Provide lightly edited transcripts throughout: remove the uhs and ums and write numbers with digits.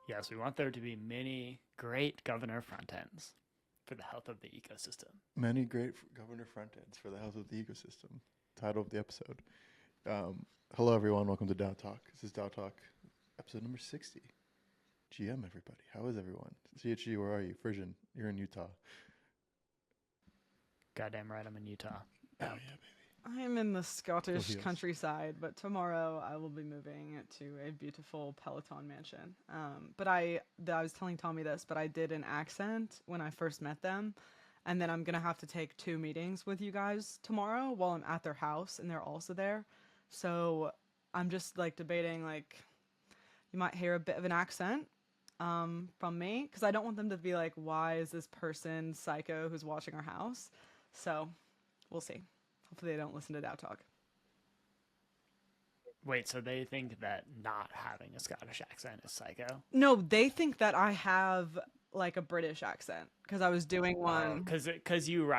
Yes, we want there to be many great governor front ends for the health of the ecosystem. Many great governor front ends for the health of the ecosystem. Title of the episode. Hello, everyone. Welcome to DAO Talk. This is DAO Talk, episode number 60. GM, everybody. How is everyone? CHG, where are you? Frisian, you're in Utah. Goddamn right, I'm in Utah. Oh, yeah, baby. I'm in the Scottish heels. countryside, but tomorrow I will be moving to a beautiful Peloton mansion. But I was telling Tommy this, but I did an accent when I first met them, and then I'm gonna have to take 2 meetings with you guys tomorrow while I'm at their house, and they're also there. So I'm just like debating, like, you might hear a bit of an accent from me, because I don't want them to be like, why is this person psycho who's watching our house? So we'll see. Hopefully they don't listen to DAO Talk. Wait, so they think that not having a Scottish accent is psycho? No, they think that I have like a British accent because I was doing one. Because you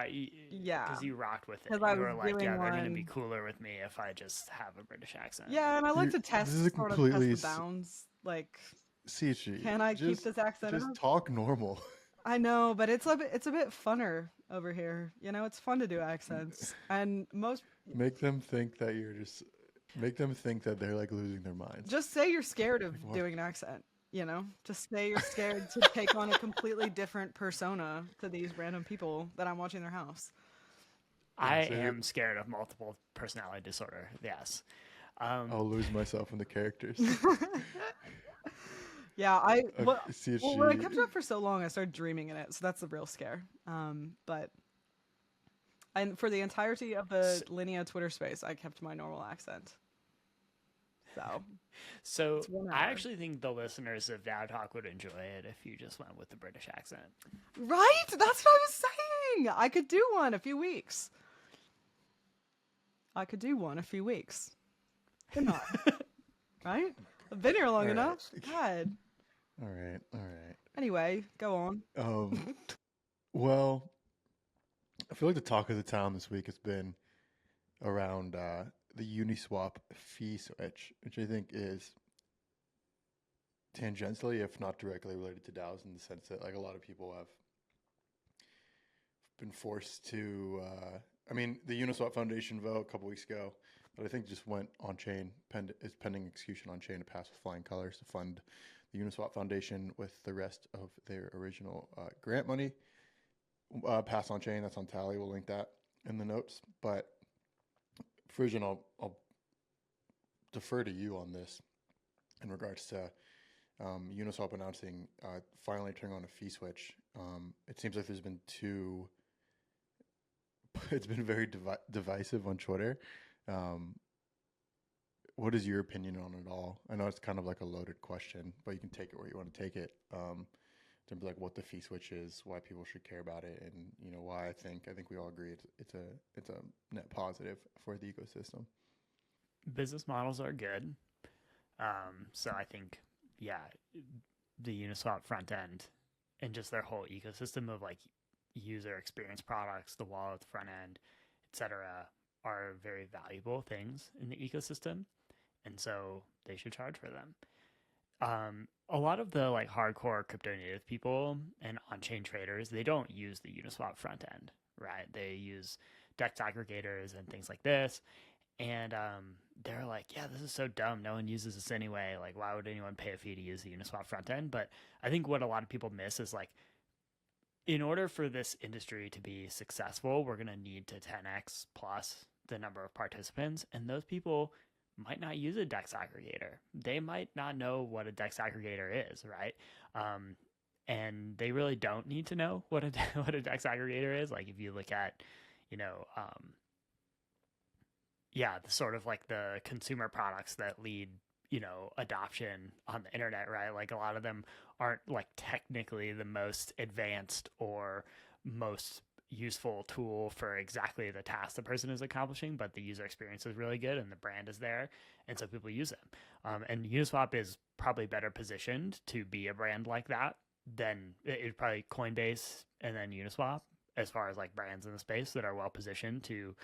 Yeah. because you rocked with it. 'Cause You I were was like, yeah, doing they're gonna be one- cooler with me if I just have a British accent. Yeah, and I like to This test is a sort of completely test the bounds. Like, CHG. can I keep this accent? Just talk normal. I know, but it's a bit funner over here. You know, it's fun to do accents, and most Make them think that you're just. Make them think that they're like losing their minds. just say you're scared of Like what? doing an accent. You know, just say you're scared to take on a completely different persona to these random people that I'm watching their house. I so- am scared of multiple personality disorder. Yes. I'll lose myself in the characters. Yeah, CHG. well, when I kept it up for so long, I started dreaming in it, so that's the real scare. But and for the entirety of the Linea Twitter space, I kept my normal accent. So It's 1 I hour. actually think the listeners of DAO Talk would enjoy it if you just went with the British accent. Right? That's what I was saying. I could do one a few weeks. Why not? Right? I've been here long All right. enough. God. All right. Anyway, go on. Well, I feel like the talk of the town this week has been around the uniswap fee switch, which I think is tangentially, if not directly, related to DAOs in the sense that like a lot of people have been forced to. I mean, the Uniswap Foundation vote a couple weeks ago, but I think just went on chain. Is pending execution on chain to pass with flying colors to fund the Uniswap Foundation with the rest of their original grant money. Pass on chain. That's on Tally. We'll link that in the notes. But Frisian, I'll defer to you on this in regards to Uniswap announcing finally turning on a fee switch. It seems like there's been two. It's been very divisive on Twitter. What is your opinion on it all? I know it's kind of like a loaded question, but you can take it where you want to take it. In terms of like what the fee switch is, why people should care about it, and you know why I think we all agree it's a net positive for the ecosystem. Business models are good. So I think, yeah, the Uniswap front end and just their whole ecosystem of like user experience products, the wallet, the front end, etc., are very valuable things in the ecosystem, and so they should charge for them. A lot of the like hardcore crypto native people and on-chain traders, they don't use the Uniswap front end, right? They use DEX aggregators and things like this, and they're like, yeah, this is so dumb. No one uses this anyway. Like, why would anyone pay a fee to use the Uniswap front end? But I think what a lot of people miss is like, in order for this industry to be successful, we're going to need to 10x plus the number of participants, and those people might not use a DEX aggregator. They might not know what a DEX aggregator is, right? And they really don't need to know what a what a DEX aggregator is. Like if you look at, you know, the sort of like the consumer products that lead, you know, adoption on the internet, right? Like a lot of them aren't like technically the most advanced or most useful tool for exactly the task the person is accomplishing, but the user experience is really good and the brand is there, and so people use them. And Uniswap is probably better positioned to be a brand like that than it probably Coinbase and then Uniswap as far as like brands in the space that are well positioned to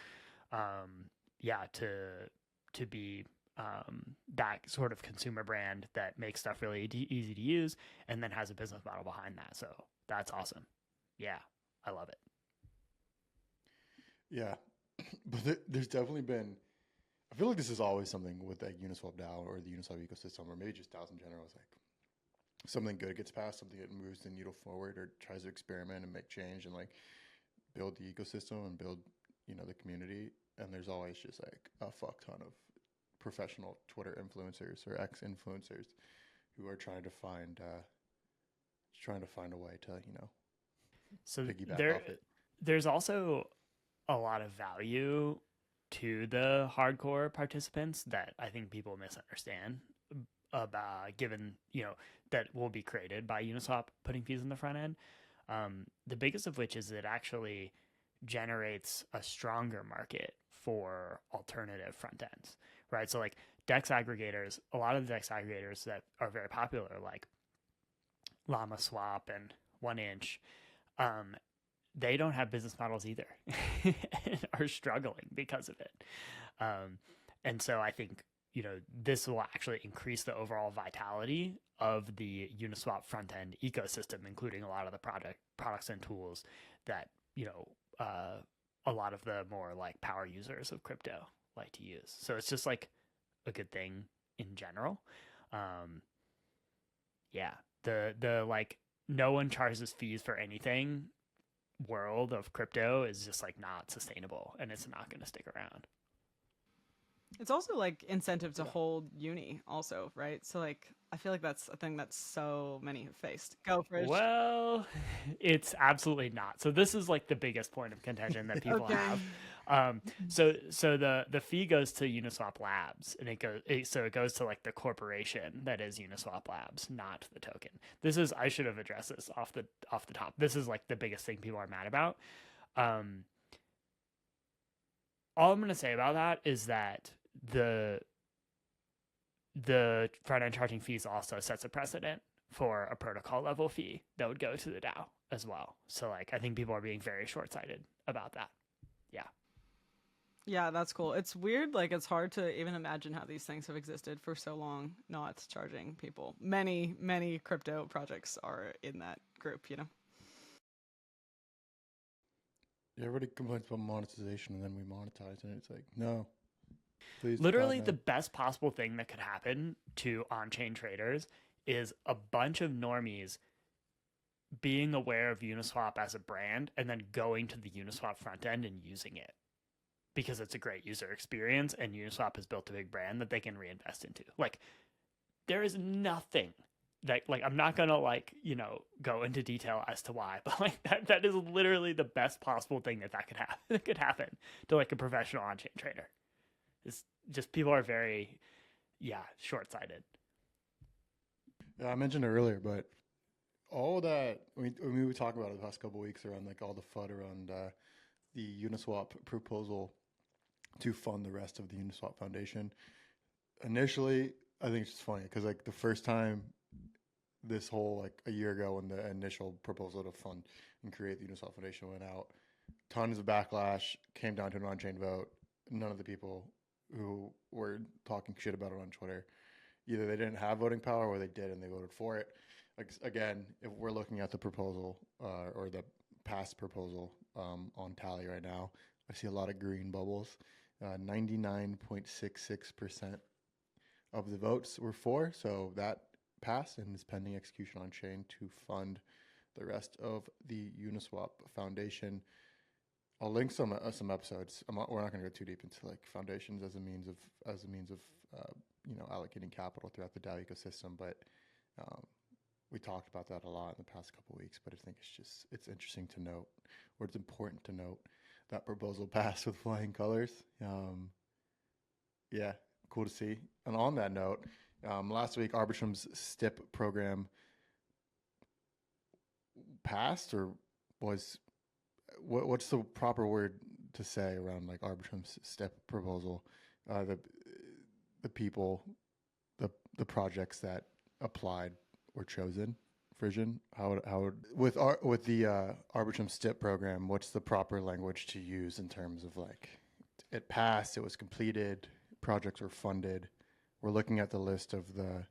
to be that sort of consumer brand that makes stuff really easy to use and then has a business model behind that. So that's awesome. Yeah, I love it. Yeah, but there's definitely been. I feel like this is always something with like Uniswap DAO or the Uniswap ecosystem, or maybe just DAOs in general. It's like something good gets passed, something that moves the needle forward, or tries to experiment and make change and like build the ecosystem and build, the community. And there's always just like a fuck ton of professional Twitter influencers or ex influencers who are trying to find a way to So piggyback off it. there's also a lot of value to the hardcore participants that I think people misunderstand about, given that will be created by Uniswap putting fees in the front end. The biggest of which is it actually generates a stronger market for alternative front ends, right? So like DEX aggregators, a lot of the DEX aggregators that are very popular, like Llama Swap and 1inch, they don't have business models either and are struggling because of it. And so I think, this will actually increase the overall vitality of the Uniswap front end ecosystem, including a lot of the products and tools that, a lot of the more like power users of crypto like to use. So it's just like a good thing in general. Yeah, the like no one charges fees for anything world of crypto is just like not sustainable, and it's not going to stick around. It's also like incentive to hold uni also, right? So like I feel like that's a thing that so many have faced. Go for it. Well, it's absolutely not. So this is like the biggest point of contention that people Okay. have. So the fee goes to Uniswap Labs, and it goes to like the corporation that is Uniswap Labs, not the token. I should have addressed this off the top. This is like the biggest thing people are mad about. All I'm going to say about that is that the front end charging fees also sets a precedent for a protocol level fee that would go to the DAO as well. So like I think people are being very short sighted about that. Yeah. Yeah, that's cool. It's weird, like it's hard to even imagine how these things have existed for so long, not charging people. Many crypto projects are in that group, Yeah, everybody complains about monetization and then we monetize and it's like, no. Please, literally God, no. the best possible thing that could happen to on-chain traders is a bunch of normies being aware of Uniswap as a brand and then going to the Uniswap front end and using it because it's a great user experience and Uniswap has built a big brand that they can reinvest into. Like there is nothing that like I'm not gonna like go into detail as to why, but like that is literally the best possible thing that could happen to like a professional on-chain trader. It's just people are very short-sighted. Yeah, I mentioned it earlier, but all that we talked about it the past couple of weeks around like all the FUD around the Uniswap proposal to fund the rest of the Uniswap Foundation. Initially, I think it's just funny because like the first time this whole like a year ago when the initial proposal to fund and create the Uniswap Foundation went out, tons of backlash, came down to an on-chain vote. None of the people who were talking shit about it on Twitter, either they didn't have voting power or they did and they voted for it. Like, again, if we're looking at the proposal or the past proposal on Tally right now, I see a lot of green bubbles. 99.66% of the votes were for, so that passed and is pending execution on chain to fund the rest of the Uniswap Foundation. I'll link some episodes. We're not going to go too deep into like foundations as a means of allocating capital throughout the DAO ecosystem, but we talked about that a lot in the past couple of weeks. But I think it's interesting to note, or it's important to note, that proposal passed with flying colors. Yeah, cool to see. And on that note, last week Arbitrum's STIP program passed, or was. What's the proper word to say around like Arbitrum's STIP proposal? The people, the projects that applied were chosen. Frisian, with the Arbitrum STIP program, what's the proper language to use in terms of like it passed, it was completed, projects were funded? we're looking at the list of the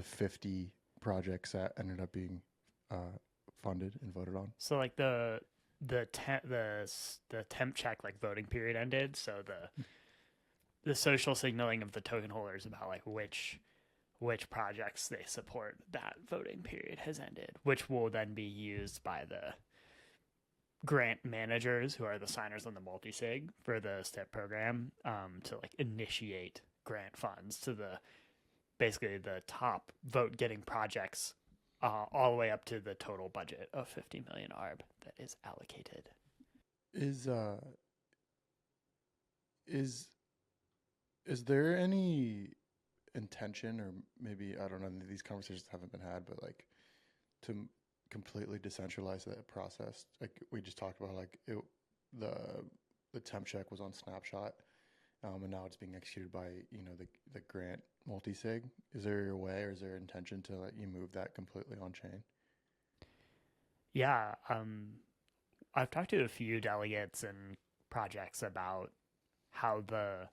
50 projects that ended up being funded and voted on. So like the temp check like voting period ended, so the social signaling of the token holders about like which projects they support, that voting period has ended, which will then be used by the grant managers who are the signers on the multi-sig for the STEP program to like initiate grant funds to the basically the top vote getting projects all the way up to the total budget of 50 million ARB that is allocated. Is there any intention, or maybe, I don't know, these conversations haven't been had, but like to completely decentralize that process? Like we just talked about, like the temp check was on Snapshot, and now it's being executed by the grant multi-sig. Is there a way, or is there intention to let you move that completely on chain? Yeah, I've talked to a few delegates and projects about how the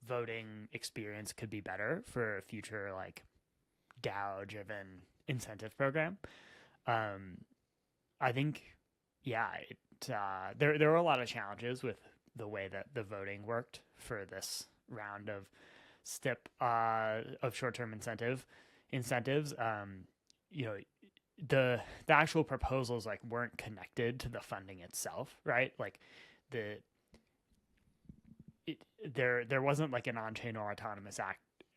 voting experience could be better for a future like DAO driven incentive program. I think, yeah, there were a lot of challenges with the way that the voting worked for this round of STIP of short-term incentives. The actual proposals like weren't connected to the funding itself, right? Like there wasn't like an on-chain or autonomous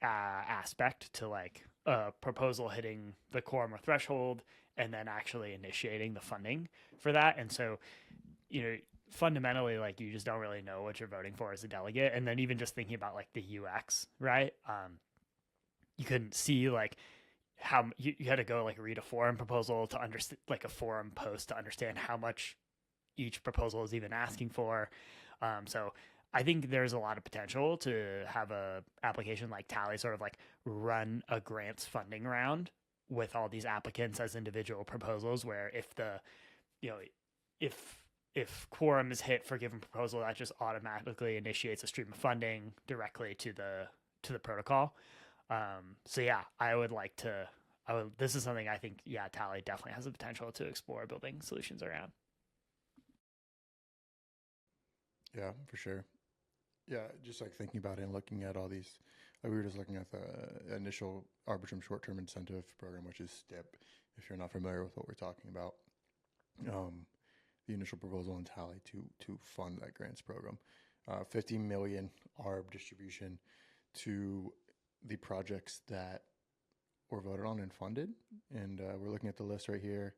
aspect to like a proposal hitting the quorum or threshold and then actually initiating the funding for that. And so, fundamentally, like you just don't really know what you're voting for as a delegate. And then even just thinking about like the UX, right? You couldn't see like how you had to go like read a forum proposal to understand, like a forum post to understand how much each proposal is even asking for. So I think there's a lot of potential to have a application like Tally sort of like run a grants funding round with all these applicants as individual proposals, where if the, if quorum is hit for a given proposal, that just automatically initiates a stream of funding directly to the protocol. So yeah, this is something I think, yeah, Tally definitely has the potential to explore building solutions around. Yeah, for sure. Yeah, just like thinking about it and looking at all these, like we were just looking at the initial Arbitrum short-term incentive program, which is STIP, if you're not familiar with what we're talking about. The initial proposal in Tally to fund that grants program, 50 million ARB distribution to the projects that were voted on and funded. And we're looking at the list right here.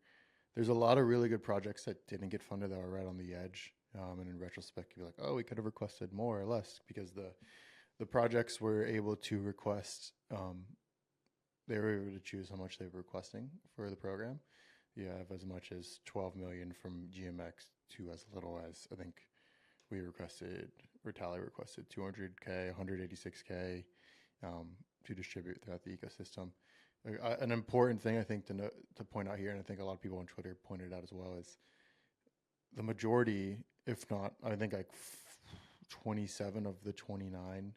There's a lot of really good projects that didn't get funded that were right on the edge. And in retrospect, you'd be like, oh, we could have requested more or less, because the projects were able to request, they were able to choose how much they were requesting for the program. You have as much as 12 million from GMX to as little as, I think we requested, or Tally requested 200K, 186K to distribute throughout the ecosystem. An important thing I think to point out here, and I think a lot of people on Twitter pointed out as well, is the majority, if not, I think like 27 of the 29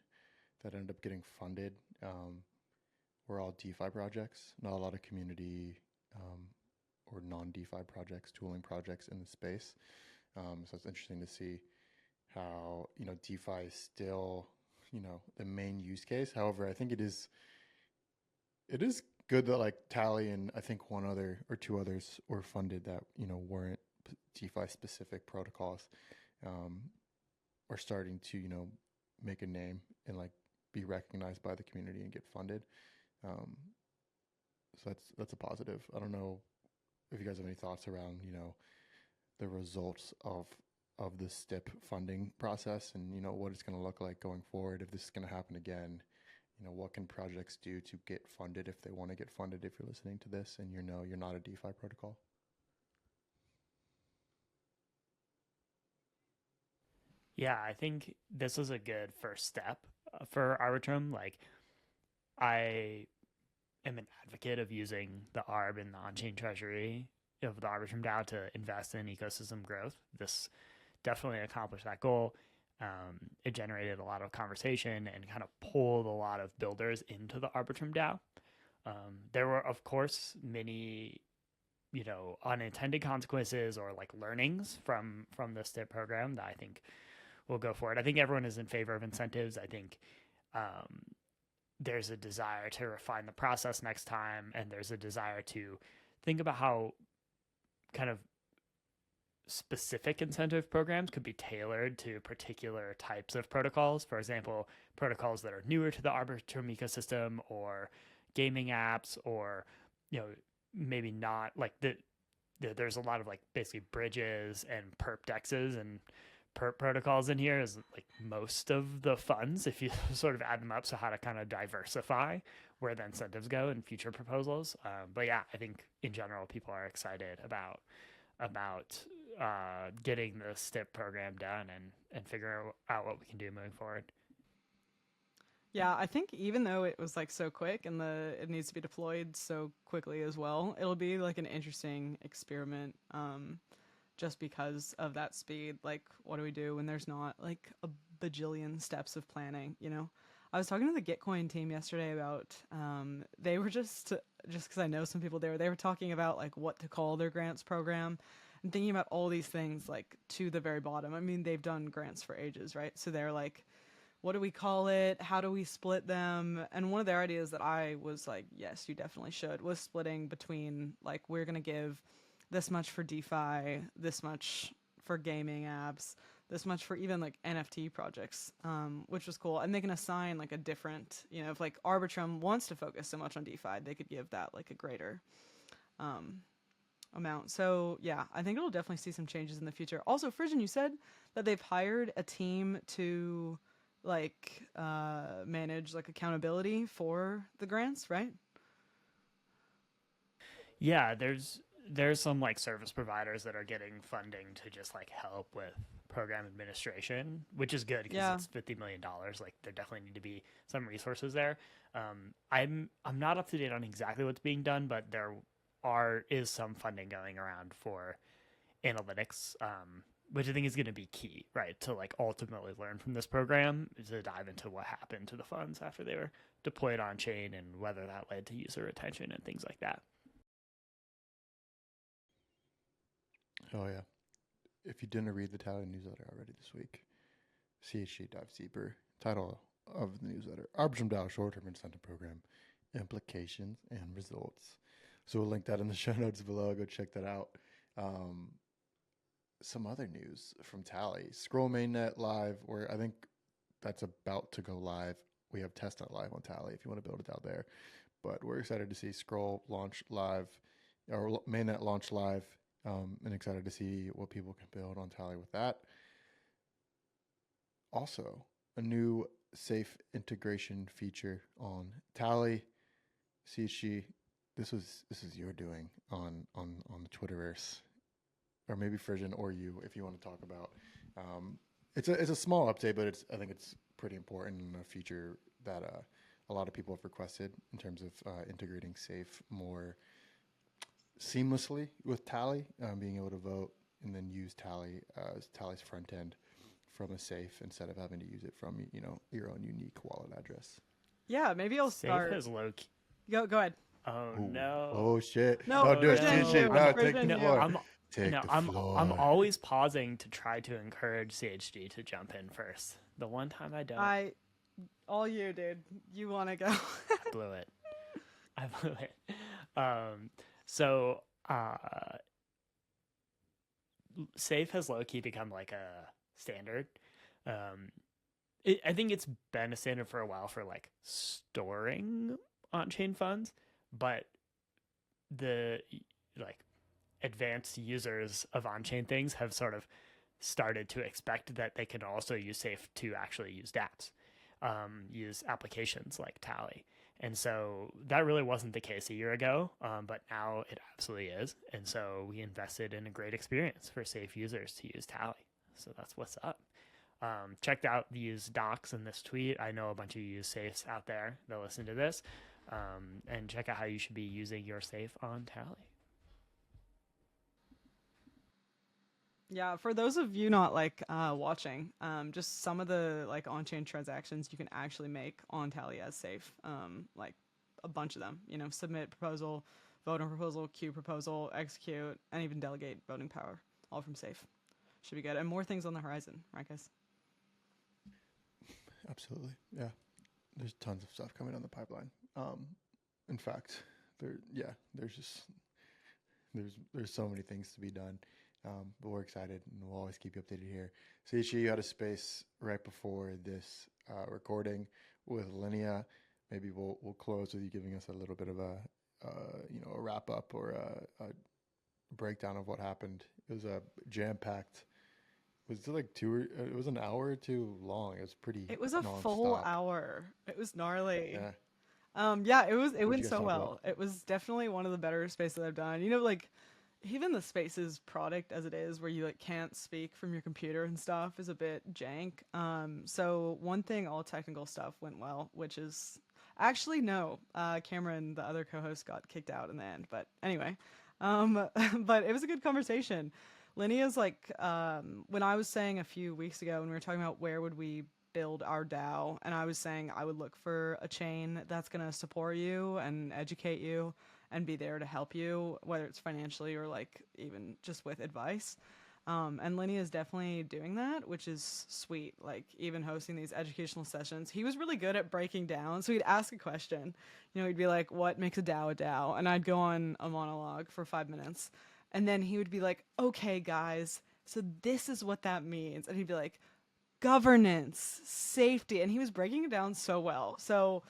that ended up getting funded were all DeFi projects, not a lot of community or non-DeFi projects, tooling projects in the space. So it's interesting to see how, DeFi is still, the main use case. However, I think it is good that like Tally and I think one other or two others were funded that, weren't DeFi specific protocols, are starting to, make a name and like be recognized by the community and get funded. So that's a positive. I don't know if you guys have any thoughts around, the results of the STIP funding process and, what it's going to look like going forward. If this is going to happen again, what can projects do to get funded if they want to get funded, if you're listening to this and you're not a DeFi protocol? Yeah, I think this is a good first step for Arbitrum. Like, I am an advocate of using the ARB and the on-chain treasury of the Arbitrum DAO to invest in ecosystem growth. This definitely accomplished that goal. It generated a lot of conversation and kind of pulled a lot of builders into the Arbitrum DAO. There were, of course, many, unintended consequences or like learnings from the STIP program that I think will go for it. I think everyone is in favor of incentives. I think there's a desire to refine the process next time, and there's a desire to think about how kind of specific incentive programs could be tailored to particular types of protocols. For example, protocols that are newer to the Arbitrum ecosystem, or gaming apps, or maybe not like there's a lot of like basically bridges and perp dexes and perp protocols in here is like most of the funds if you sort of add them up. So how to kind of diversify where the incentives go in future proposals. But yeah, I think in general people are excited about getting the STIP program done and figure out what we can do moving forward. Yeah, I think even though it was like so quick and it needs to be deployed so quickly as well, it'll be like an interesting experiment just because of that speed. Like, what do we do when there's not like a bajillion steps of planning, I was talking to the Gitcoin team yesterday about they were just because I know some people there, they were talking about like what to call their grants program and thinking about all these things like to the very bottom. I mean, they've done grants for ages, right? So they're like, what do we call it? How do we split them? And one of their ideas that I was like, yes, you definitely should, was splitting between like, we're going to give this much for DeFi, this much for gaming apps, this much for even like NFT projects, which was cool. And they can assign like a different, if like Arbitrum wants to focus so much on DeFi, they could give that like a greater amount. So yeah, I think it'll definitely see some changes in the future. Also, Frisian, you said that they've hired a team to like manage like accountability for the grants, right? Yeah, there's some like service providers that are getting funding to just like help with program administration, which is good because it's $50 million. Like there definitely need to be some resources there. I'm not up to date on exactly what's being done, but there is some funding going around for analytics, which I think is going to be key, right? To like ultimately learn from this program, to dive into what happened to the funds after they were deployed on chain and whether that led to user retention and things like that. Oh yeah. If you didn't read the Tally newsletter already this week, CHG dives deeper. Title of the newsletter: Arbitrum DAO Short-Term Incentive Program, Implications and Results. So we'll link that in the show notes below. Go check that out. Some other news from Tally. Scroll mainnet live, or I think that's about to go live. We have testnet live on Tally if you want to build it out there. But we're excited to see Scroll launch live, or mainnet launch live, and excited to see what people can build on Tally with that. Also, a new safe integration feature on Tally. CHG, this is your doing on the Twitterverse, or maybe Frisian or you, if you want to talk about. It's a small update, but I think it's pretty important and a feature that a lot of people have requested in terms of integrating safe more seamlessly with Tally, being able to vote and then use Tally as Tally's front end from a safe instead of having to use it from your own unique wallet address. Yeah, maybe I'll start. Safe is low key. Go ahead. Oh Ooh. no! Oh shit! No, oh, do it. Frisian, Shit. No, take Frisian, the you. floor. I'm always pausing to try to encourage CHG to jump in first. The one time I don't, all you, dude. You want to go? I blew it. So safe has low key become like a standard. I think it's been a standard for a while for like storing on-chain funds, but the like advanced users of on-chain things have sort of started to expect that they can also use safe to actually use dApps, use applications like Tally. And so that really wasn't the case a year ago, but now it absolutely is. And so we invested in a great experience for safe users to use Tally. So that's what's up. Checked out these docs in this tweet. I know a bunch of you use safes out there that listen to this. And check out how you should be using your safe on Tally. Yeah, for those of you not like watching, just some of the like on-chain transactions you can actually make on Tally as safe. Like a bunch of them. You know, submit proposal, vote on proposal, queue proposal, execute, and even delegate voting power, all from safe. Should be good, and more things on the horizon, right, guys? Absolutely. Yeah. There's tons of stuff coming down the pipeline. In fact, there's just there's so many things to be done. But we're excited, and we'll always keep you updated here. Seishi, you had a space right before this recording with Linea. Maybe we'll close with you giving us a little bit of a a wrap up or a breakdown of what happened. It was a jam packed. Was it like it was an hour or two long. It was pretty. It was a full hour. It was gnarly. Yeah. Yeah, it What'd went you guys so talk well. about? It was definitely one of the better spaces I've done. You know, like even the spaces product as it is, where you like can't speak from your computer and stuff, is a bit jank. So one thing, all technical stuff went well, which is actually no. Cameron, the other co-host, got kicked out in the end. But anyway, but it was a good conversation. Linea's like when I was saying a few weeks ago when we were talking about where would we build our DAO, and I was saying I would look for a chain that's going to support you and educate you and be there to help you, whether it's financially or like even just with advice. And Linny is definitely doing that, which is sweet. Like even hosting these educational sessions, he was really good at breaking down. So he'd ask a question, you know, he'd be like, "What makes a DAO a DAO?" And I'd go on a monologue for 5 minutes, and then he would be like, "Okay, guys, so this is what that means," and he'd be like, "Governance, safety," and he was breaking it down so well. So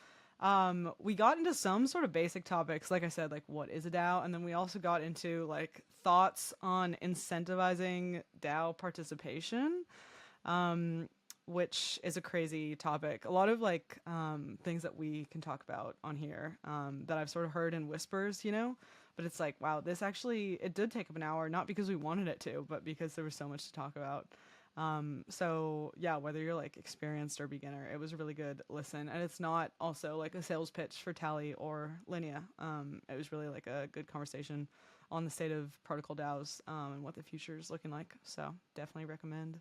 we got into some sort of basic topics, like I said, like what is a DAO, and then we also got into like thoughts on incentivizing DAO participation, which is a crazy topic. A lot of like things that we can talk about on here that I've sort of heard in whispers, you know, but it's like, wow, this actually, it did take up an hour, not because we wanted it to, but because there was so much to talk about. So yeah, whether you're like experienced or beginner, it was a really good listen. And it's not also like a sales pitch for Tally or Linea. It was really like a good conversation on the state of protocol DAOs, and what the future is looking like. So definitely recommend.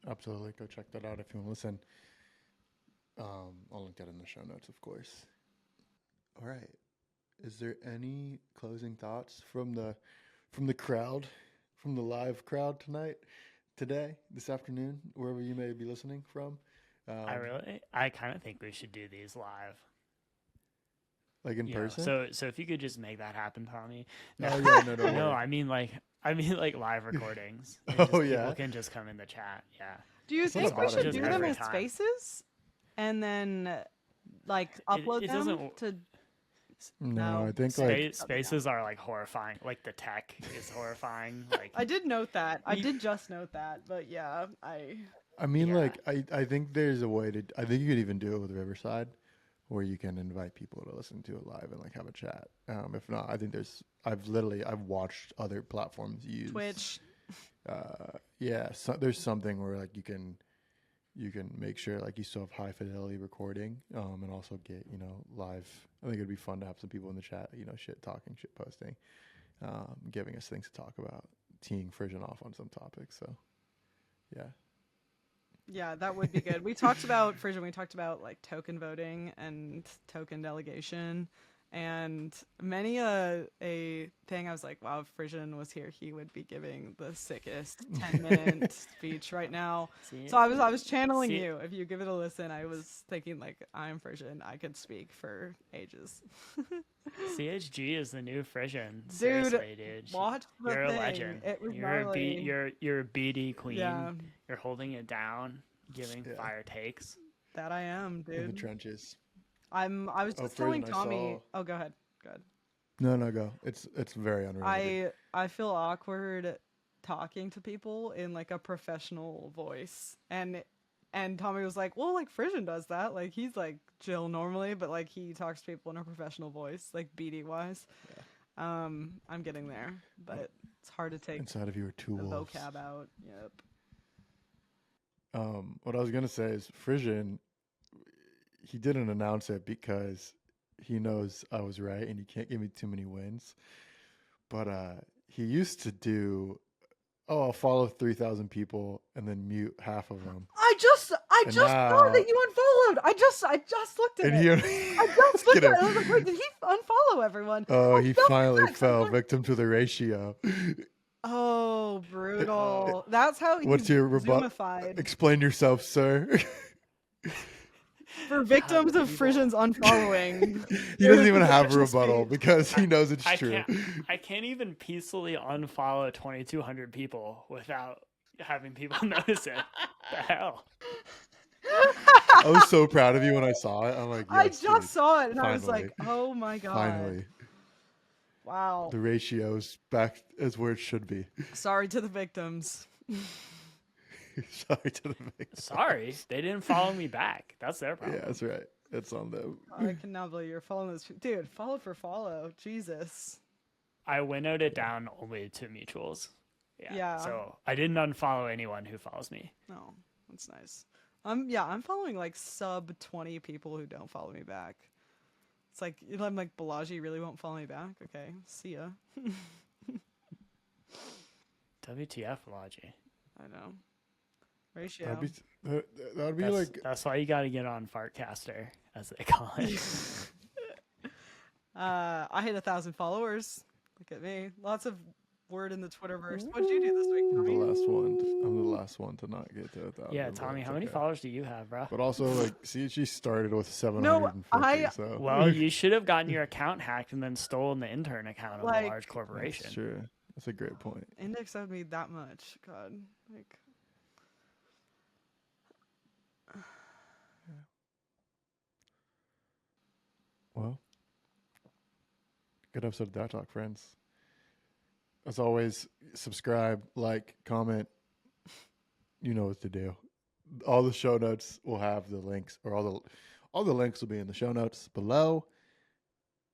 Absolutely. Go check that out if you want to listen. I'll link that in the show notes, of course. All right. Is there any closing thoughts from the crowd, from the live crowd today, this afternoon, wherever you may be listening from? I kind of think we should do these live. Like in person? So if you could just make that happen, Tommy. No, oh yeah, no, no, I mean like live recordings. Oh yeah, people can just come in the chat. Yeah. Do you think we should do them as spaces, and then like upload them to? No, I think spaces are like horrifying. Like the tech is horrifying. Like I did note that. I did just note that, but yeah, I mean, yeah. Like I think there's a way to. I think you could even do it with Riverside, where you can invite people to listen to it live and like have a chat. If not, I think I've watched other platforms use Twitch. Yeah, so there's something where like you can make sure like you still have high fidelity recording, and also get live. I think it'd be fun to have some people in the chat, shit talking, shit posting, giving us things to talk about, teeing Frisian off on some topics. So, yeah. Yeah, that would be good. We talked about Frisian. We talked about like token voting and token delegation, and many a thing. I was like, wow, if Frisian was here, he would be giving the sickest 10-minute speech right now. So I was channeling you. If you give it a listen, I was thinking like, I'm Frisian. I could speak for ages. CHG is the new Frisian. Seriously, dude. Watch the You're thing. A legend. It was you're a BD queen. Yeah. You're holding it down, giving fire takes. That I am, dude. In the trenches. I was just telling Tommy. Oh, go ahead. Go ahead. No, go. It's very unrelated. I feel awkward talking to people in like a professional voice, and Tommy was like, well, like Frisian does that. Like he's like chill normally, but like he talks to people in a professional voice, like BD wise. Yeah. I'm getting there, but it's hard to take inside of your tools. The vocab out. Yep. What I was gonna say is Frisian. He didn't announce it because he knows I was right and he can't give me too many wins. but he used to do, oh, I'll follow 3,000 people and then mute half of them. I just And saw now- that you unfollowed. I just looked at And it. he, I just looked Get at it. him. I was like, wait, did he unfollow everyone? Oh, he no, finally facts, fell I'm victim to the ratio. Oh, brutal. That's how What's he's your rebuttal? Zoomified. Explain yourself, sir. For victims the of people- Frisian's unfollowing. He doesn't even There's have a official rebuttal speech. because he knows it's I true. can't even peacefully unfollow 2,200 people without having people notice it. The hell? I was so proud of you when I saw it. I'm like, I yes, just dude, saw it and I was finally. like, oh my God. finally. Wow. The ratio's back as where it should be. Sorry to the victims. Sorry to the victim. Sorry, they didn't follow me back. That's their problem. Yeah, that's right. It's on them. I cannot believe you're following this. Dude, follow for follow. Jesus. I winnowed it down only to mutuals. Yeah. So I didn't unfollow anyone who follows me. No, that's nice. I'm following like sub 20 people who don't follow me back. It's like, I'm like, Balaji really won't follow me back? Okay, see ya. WTF, Logi. I know. Ratio. That would be like That's why you got to get on Fartcaster, as they call it. I hit 1,000 followers. Look at me. Lots of word in the Twitterverse. What'd you do this week, I'm Tommy? the last one. I'm the last one to not get to 1,000. Yeah, but Tommy, it's how many okay. followers do you have, bro? But also, like, see, she started with 750. I- So Well, you should have gotten your account hacked and then stolen the intern account of Like- a large corporation. That's true. That's a great point. Index owed me that much. God. Like, Well, good episode of That Talk, friends. As always, subscribe, like, comment. You know what to do. All the show notes will have the links, or all the links will be in the show notes below.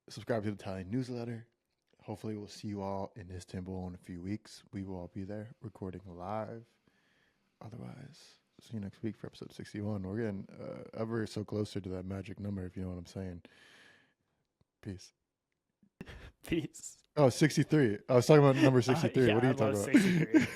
Subscribe to the Italian newsletter. Hopefully, we'll see you all in Istanbul in a few weeks. We will all be there recording live. Otherwise, see you next week for episode 61. We're getting ever so closer to that magic number, if you know what I'm saying. Peace. Peace. Oh, 63. I was talking about number 63. Yeah, What are you I love talking about? 63.